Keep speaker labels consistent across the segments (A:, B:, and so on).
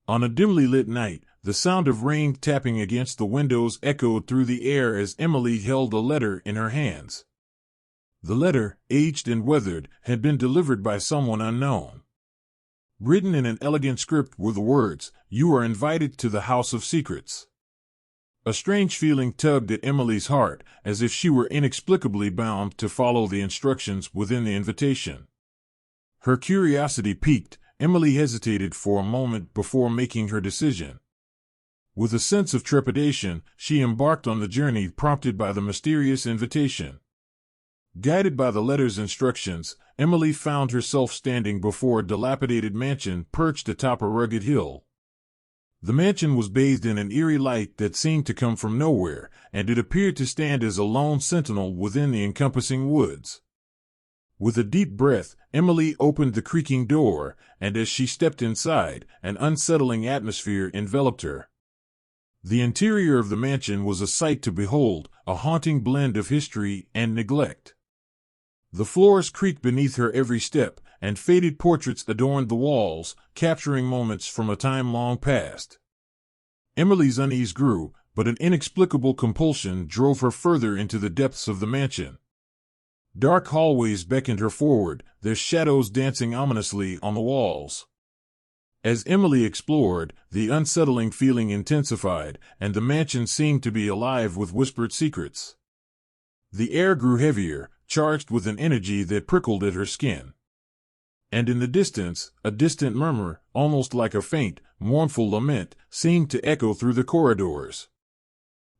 A: On a dimly lit night, the sound of rain tapping against the windows echoed through the air as Emily held a letter in her hands. The letter, aged and weathered, had been delivered by someone unknown. Written in an elegant script were the words, "You are invited to the House of Secrets." A strange feeling tugged at Emily's heart, as if she were inexplicably bound to follow the instructions within the invitation. Her curiosity piqued, Emily hesitated for a moment before making her decision. With a sense of trepidation, she embarked on the journey prompted by the mysterious invitation. Guided by the letter's instructions, Emily found herself standing before a dilapidated mansion perched atop a rugged hill. The mansion was bathed in an eerie light that seemed to come from nowhere, and it appeared to stand as a lone sentinel within the encompassing woods. With a deep breath, Emily opened the creaking door, and as she stepped inside, an unsettling atmosphere enveloped her. The interior of the mansion was a sight to behold, a haunting blend of history and neglect. The floors creaked beneath her every step, and faded portraits adorned the walls, capturing moments from a time long past. Emily's unease grew, but an inexplicable compulsion drove her further into the depths of the mansion. Dark hallways beckoned her forward, their shadows dancing ominously on the walls. As Emily explored, the unsettling feeling intensified, and the mansion seemed to be alive with whispered secrets. The air grew heavier, charged with an energy that prickled at her skin. And in the distance, a distant murmur, almost like a faint, mournful lament, seemed to echo through the corridors.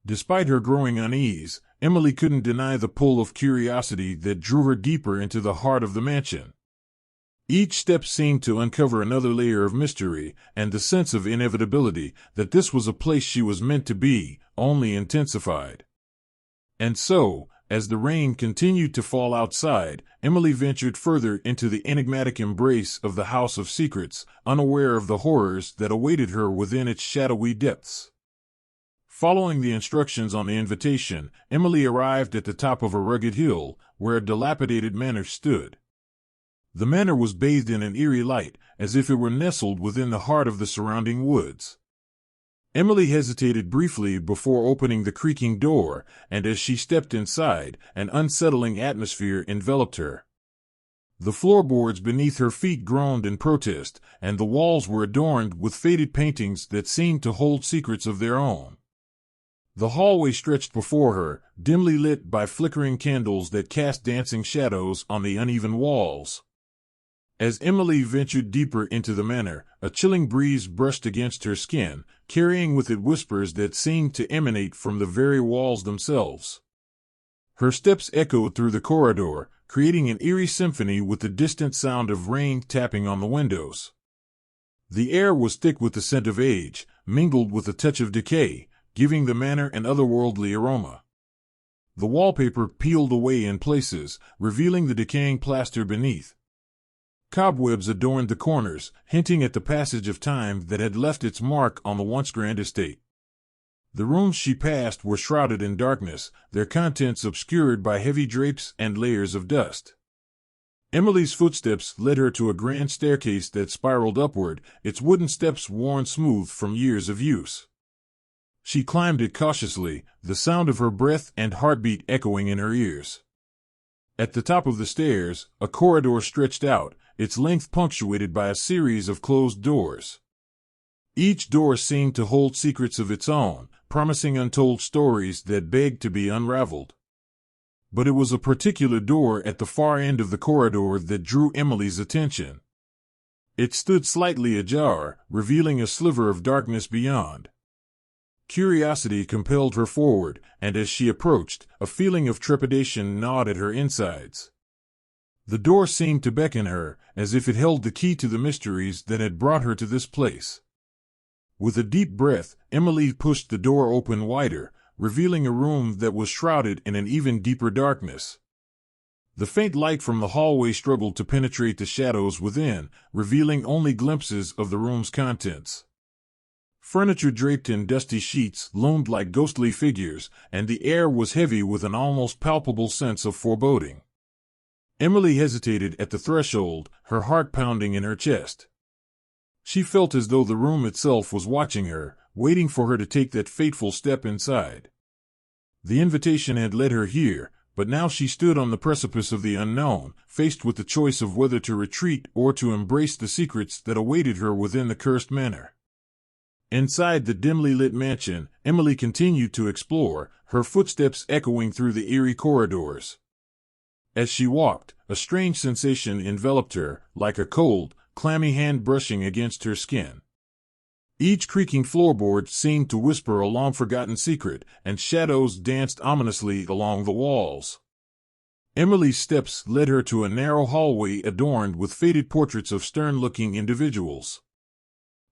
A: Despite her growing unease, Emily couldn't deny the pull of curiosity that drew her deeper into the heart of the mansion. Each step seemed to uncover another layer of mystery, and the sense of inevitability that this was a place she was meant to be, only intensified. And so, as the rain continued to fall outside, Emily ventured further into the enigmatic embrace of the House of Secrets, unaware of the horrors that awaited her within its shadowy depths. Following the instructions on the invitation, Emily arrived at the top of a rugged hill, where a dilapidated manor stood. The manor was bathed in an eerie light, as if it were nestled within the heart of the surrounding woods. Emily hesitated briefly before opening the creaking door, and as she stepped inside, an unsettling atmosphere enveloped her. The floorboards beneath her feet groaned in protest, and the walls were adorned with faded paintings that seemed to hold secrets of their own. The hallway stretched before her, dimly lit by flickering candles that cast dancing shadows on the uneven walls. As Emily ventured deeper into the manor, a chilling breeze brushed against her skin, carrying with it whispers that seemed to emanate from the very walls themselves. Her steps echoed through the corridor, creating an eerie symphony with the distant sound of rain tapping on the windows. The air was thick with the scent of age, mingled with a touch of decay, giving the manor an otherworldly aroma. The wallpaper peeled away in places, revealing the decaying plaster beneath. Cobwebs adorned the corners, hinting at the passage of time that had left its mark on the once grand estate. The rooms she passed were shrouded in darkness, their contents obscured by heavy drapes and layers of dust. Emily's footsteps led her to a grand staircase that spiraled upward, its wooden steps worn smooth from years of use. She climbed it cautiously, the sound of her breath and heartbeat echoing in her ears. At the top of the stairs, a corridor stretched out, its length punctuated by a series of closed doors. Each door seemed to hold secrets of its own, promising untold stories that begged to be unraveled. But it was a particular door at the far end of the corridor that drew Emily's attention. It stood slightly ajar, revealing a sliver of darkness beyond. Curiosity compelled her forward, and as she approached, a feeling of trepidation gnawed at her insides. The door seemed to beckon her, as if it held the key to the mysteries that had brought her to this place. With a deep breath, Emily pushed the door open wider, revealing a room that was shrouded in an even deeper darkness. The faint light from the hallway struggled to penetrate the shadows within, revealing only glimpses of the room's contents. Furniture draped in dusty sheets loomed like ghostly figures, and the air was heavy with an almost palpable sense of foreboding. Emily hesitated at the threshold, her heart pounding in her chest. She felt as though the room itself was watching her, waiting for her to take that fateful step inside. The invitation had led her here, but now she stood on the precipice of the unknown, faced with the choice of whether to retreat or to embrace the secrets that awaited her within the cursed manor. Inside the dimly lit mansion, Emily continued to explore, her footsteps echoing through the eerie corridors. As she walked, a strange sensation enveloped her, like a cold, clammy hand brushing against her skin. Each creaking floorboard seemed to whisper a long-forgotten secret, and shadows danced ominously along the walls. Emily's steps led her to a narrow hallway adorned with faded portraits of stern-looking individuals.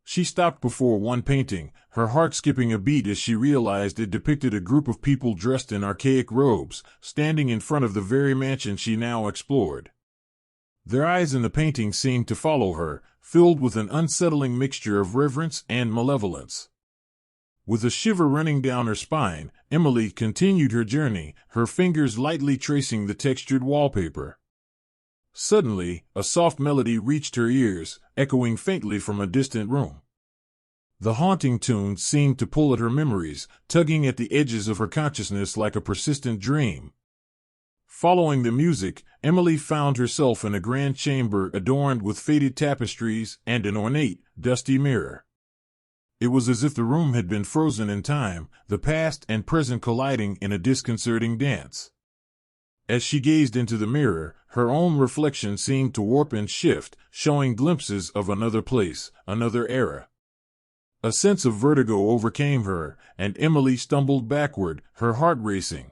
A: She stopped before one painting, her heart skipping a beat as she realized it depicted a group of people dressed in archaic robes, standing in front of the very mansion she now explored. Their eyes in the painting seemed to follow her, filled with an unsettling mixture of reverence and malevolence. With a shiver running down her spine, Emily continued her journey, her fingers lightly tracing the textured wallpaper. Suddenly, a soft melody reached her ears, echoing faintly from a distant room. The haunting tune seemed to pull at her memories, tugging at the edges of her consciousness like a persistent dream. Following the music, Emily found herself in a grand chamber adorned with faded tapestries and an ornate, dusty mirror. It was as if the room had been frozen in time, the past and present colliding in a disconcerting dance. As she gazed into the mirror, her own reflection seemed to warp and shift, showing glimpses of another place, another era. A sense of vertigo overcame her, and Emily stumbled backward, her heart racing.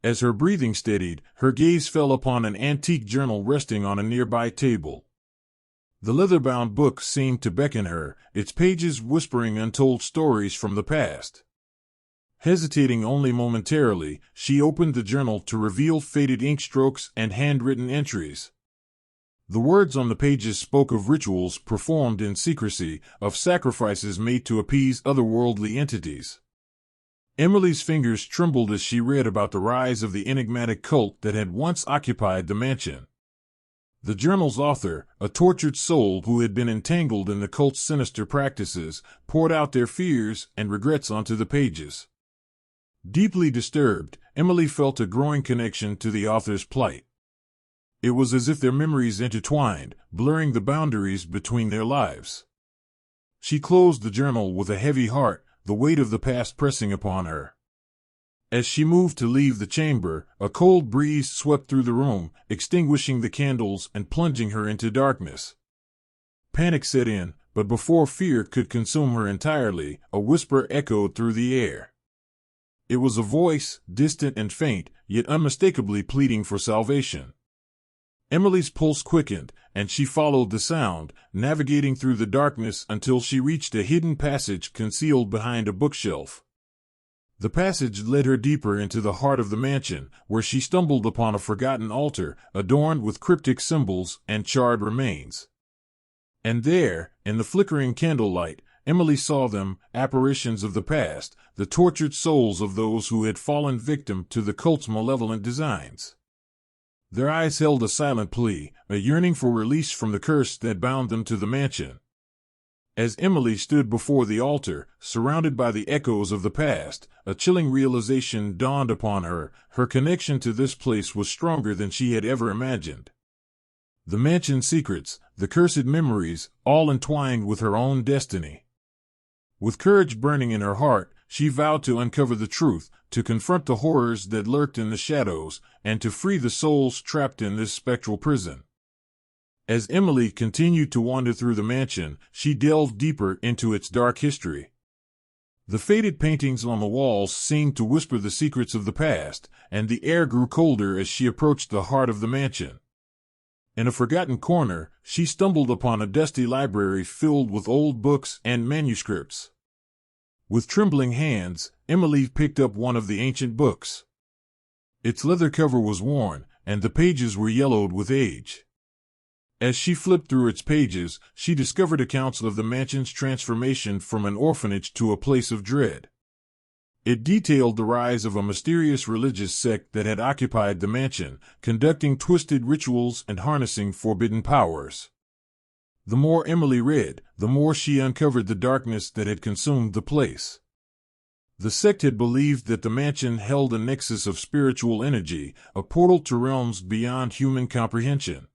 A: As her breathing steadied, her gaze fell upon an antique journal resting on a nearby table. The leather-bound book seemed to beckon her, its pages whispering untold stories from the past. Hesitating only momentarily, she opened the journal to reveal faded ink strokes and handwritten entries. The words on the pages spoke of rituals performed in secrecy, of sacrifices made to appease otherworldly entities. Emily's fingers trembled as she read about the rise of the enigmatic cult that had once occupied the mansion. The journal's author, a tortured soul who had been entangled in the cult's sinister practices, poured out their fears and regrets onto the pages. Deeply disturbed, Emily felt a growing connection to the author's plight. It was as if their memories intertwined, blurring the boundaries between their lives. She closed the journal with a heavy heart, the weight of the past pressing upon her. As she moved to leave the chamber, a cold breeze swept through the room, extinguishing the candles and plunging her into darkness. Panic set in, but before fear could consume her entirely, a whisper echoed through the air. It was a voice, distant and faint, yet unmistakably pleading for salvation. Emily's pulse quickened, and she followed the sound, navigating through the darkness until she reached a hidden passage concealed behind a bookshelf. The passage led her deeper into the heart of the mansion, where she stumbled upon a forgotten altar, adorned with cryptic symbols and charred remains. And there, in the flickering candlelight, Emily saw them, apparitions of the past, the tortured souls of those who had fallen victim to the cult's malevolent designs. Their eyes held a silent plea, a yearning for release from the curse that bound them to the mansion. As Emily stood before the altar, surrounded by the echoes of the past, a chilling realization dawned upon her. Her connection to this place was stronger than she had ever imagined. The mansion's secrets, the cursed memories, all entwined with her own destiny. With courage burning in her heart, she vowed to uncover the truth, to confront the horrors that lurked in the shadows, and to free the souls trapped in this spectral prison. As Emily continued to wander through the mansion, she delved deeper into its dark history. The faded paintings on the walls seemed to whisper the secrets of the past, and the air grew colder as she approached the heart of the mansion. In a forgotten corner, she stumbled upon a dusty library filled with old books and manuscripts. With trembling hands, Emily picked up one of the ancient books. Its leather cover was worn, and the pages were yellowed with age. As she flipped through its pages, she discovered accounts of the mansion's transformation from an orphanage to a place of dread. It detailed the rise of a mysterious religious sect that had occupied the mansion, conducting twisted rituals and harnessing forbidden powers. The more Emily read, the more she uncovered the darkness that had consumed the place. The sect had believed that the mansion held a nexus of spiritual energy, a portal to realms beyond human comprehension.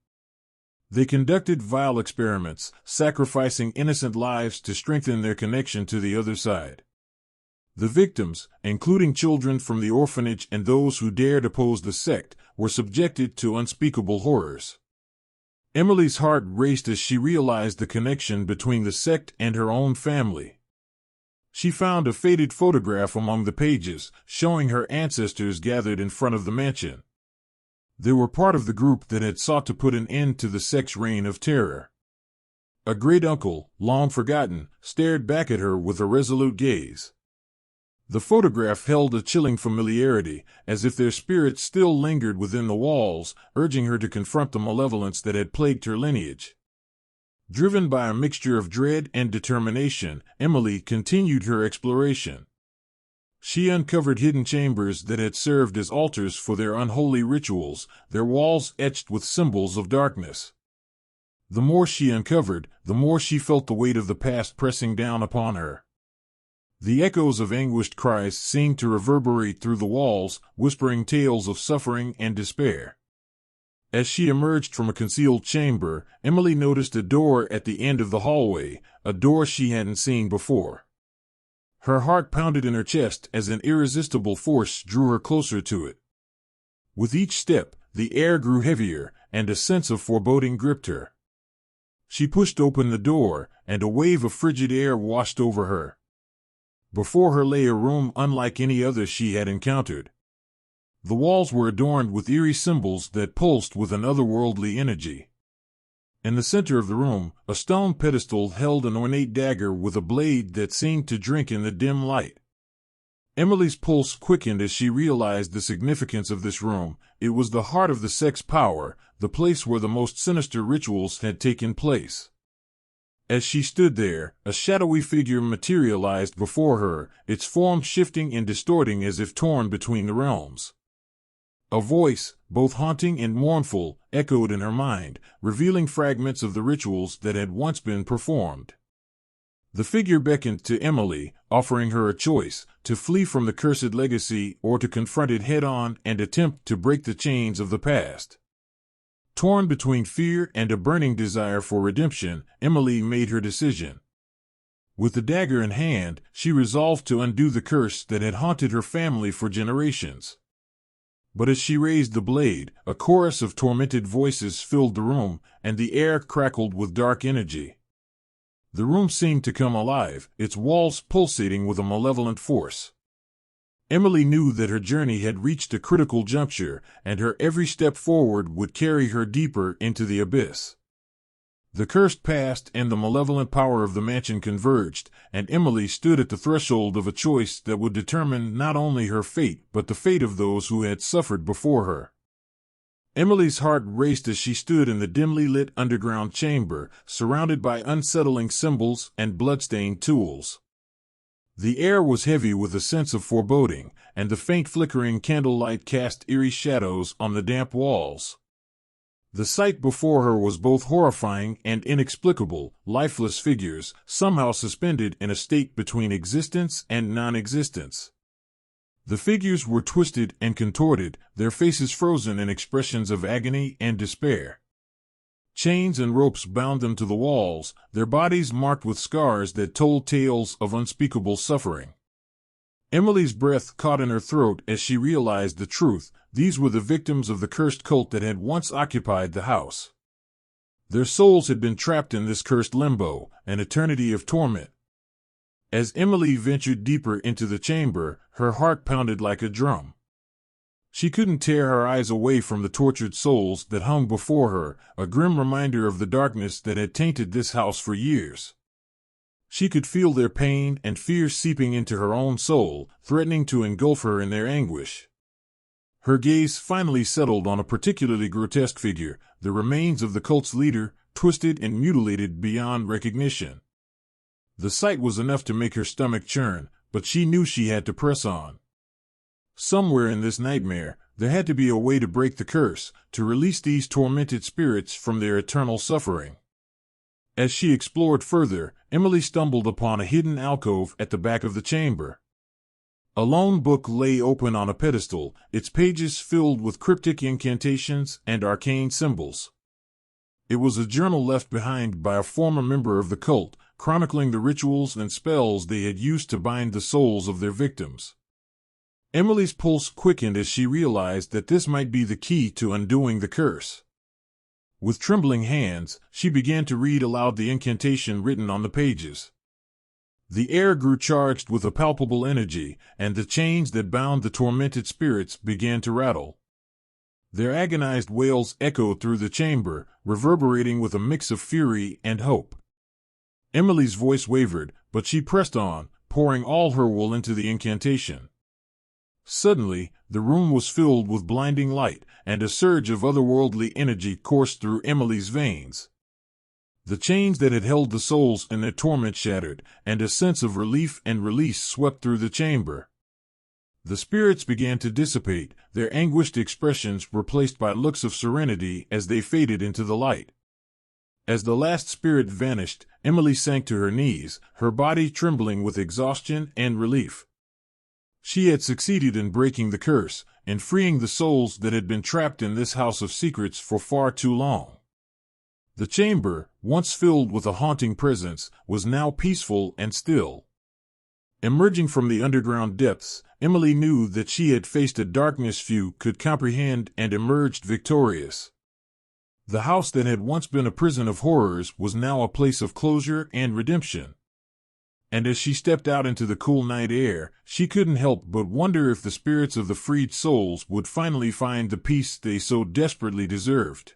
A: They conducted vile experiments, sacrificing innocent lives to strengthen their connection to the other side. The victims, including children from the orphanage and those who dared oppose the sect, were subjected to unspeakable horrors. Emily's heart raced as she realized the connection between the sect and her own family. She found a faded photograph among the pages, showing her ancestors gathered in front of the mansion. They were part of the group that had sought to put an end to the sect's reign of terror. A great uncle, long forgotten, stared back at her with a resolute gaze. The photograph held a chilling familiarity, as if their spirits still lingered within the walls, urging her to confront the malevolence that had plagued her lineage. Driven by a mixture of dread and determination, Emily continued her exploration. She uncovered hidden chambers that had served as altars for their unholy rituals, their walls etched with symbols of darkness. The more she uncovered, the more she felt the weight of the past pressing down upon her. The echoes of anguished cries seemed to reverberate through the walls, whispering tales of suffering and despair. As she emerged from a concealed chamber, Emily noticed a door at the end of the hallway, a door she hadn't seen before. Her heart pounded in her chest as an irresistible force drew her closer to it. With each step, the air grew heavier, and a sense of foreboding gripped her. She pushed open the door, and a wave of frigid air washed over her. Before her lay a room unlike any other she had encountered. The walls were adorned with eerie symbols that pulsed with an otherworldly energy. In the center of the room, a stone pedestal held an ornate dagger with a blade that seemed to drink in the dim light. Emily's pulse quickened as she realized the significance of this room. It was the heart of the sect's power, the place where the most sinister rituals had taken place. As she stood there, a shadowy figure materialized before her, its form shifting and distorting as if torn between the realms. A voice, both haunting and mournful, echoed in her mind, revealing fragments of the rituals that had once been performed. The figure beckoned to Emily, offering her a choice, to flee from the cursed legacy or to confront it head-on and attempt to break the chains of the past. Torn between fear and a burning desire for redemption, Emily made her decision. With the dagger in hand, she resolved to undo the curse that had haunted her family for generations. But as she raised the blade, a chorus of tormented voices filled the room, and the air crackled with dark energy. The room seemed to come alive, its walls pulsating with a malevolent force. Emily knew that her journey had reached a critical juncture, and her every step forward would carry her deeper into the abyss. The cursed past and the malevolent power of the mansion converged, and Emily stood at the threshold of a choice that would determine not only her fate but the fate of those who had suffered before her. Emily's heart raced as she stood in the dimly lit underground chamber, surrounded by unsettling symbols and blood-stained tools. The air was heavy with a sense of foreboding, and the faint flickering candlelight cast eerie shadows on the damp walls. The sight before her was both horrifying and inexplicable, lifeless figures, somehow suspended in a state between existence and non-existence. The figures were twisted and contorted, their faces frozen in expressions of agony and despair. Chains and ropes bound them to the walls, their bodies marked with scars that told tales of unspeakable suffering. Emily's breath caught in her throat as she realized the truth. These were the victims of the cursed cult that had once occupied the house. Their souls had been trapped in this cursed limbo, an eternity of torment. As Emily ventured deeper into the chamber, her heart pounded like a drum. She couldn't tear her eyes away from the tortured souls that hung before her, a grim reminder of the darkness that had tainted this house for years. She could feel their pain and fear seeping into her own soul, threatening to engulf her in their anguish. Her gaze finally settled on a particularly grotesque figure, the remains of the cult's leader, twisted and mutilated beyond recognition. The sight was enough to make her stomach churn, but she knew she had to press on. Somewhere in this nightmare, there had to be a way to break the curse, to release these tormented spirits from their eternal suffering. As she explored further, Emily stumbled upon a hidden alcove at the back of the chamber. A lone book lay open on a pedestal, its pages filled with cryptic incantations and arcane symbols. It was a journal left behind by a former member of the cult, chronicling the rituals and spells they had used to bind the souls of their victims. Emily's pulse quickened as she realized that this might be the key to undoing the curse. With trembling hands, she began to read aloud the incantation written on the pages. The air grew charged with a palpable energy, and the chains that bound the tormented spirits began to rattle. Their agonized wails echoed through the chamber, reverberating with a mix of fury and hope. Emily's voice wavered, but she pressed on, pouring all her will into the incantation. Suddenly, the room was filled with blinding light, and a surge of otherworldly energy coursed through Emily's veins. The chains that had held the souls in their torment shattered, and a sense of relief and release swept through the chamber. The spirits began to dissipate, their anguished expressions replaced by looks of serenity as they faded into the light. As the last spirit vanished, Emily sank to her knees, her body trembling with exhaustion and relief. She had succeeded in breaking the curse, and freeing the souls that had been trapped in this house of secrets for far too long. The chamber, once filled with a haunting presence, was now peaceful and still. Emerging from the underground depths, Emily knew that she had faced a darkness few could comprehend and emerged victorious. The house that had once been a prison of horrors was now a place of closure and redemption. And as she stepped out into the cool night air, she couldn't help but wonder if the spirits of the freed souls would finally find the peace they so desperately deserved.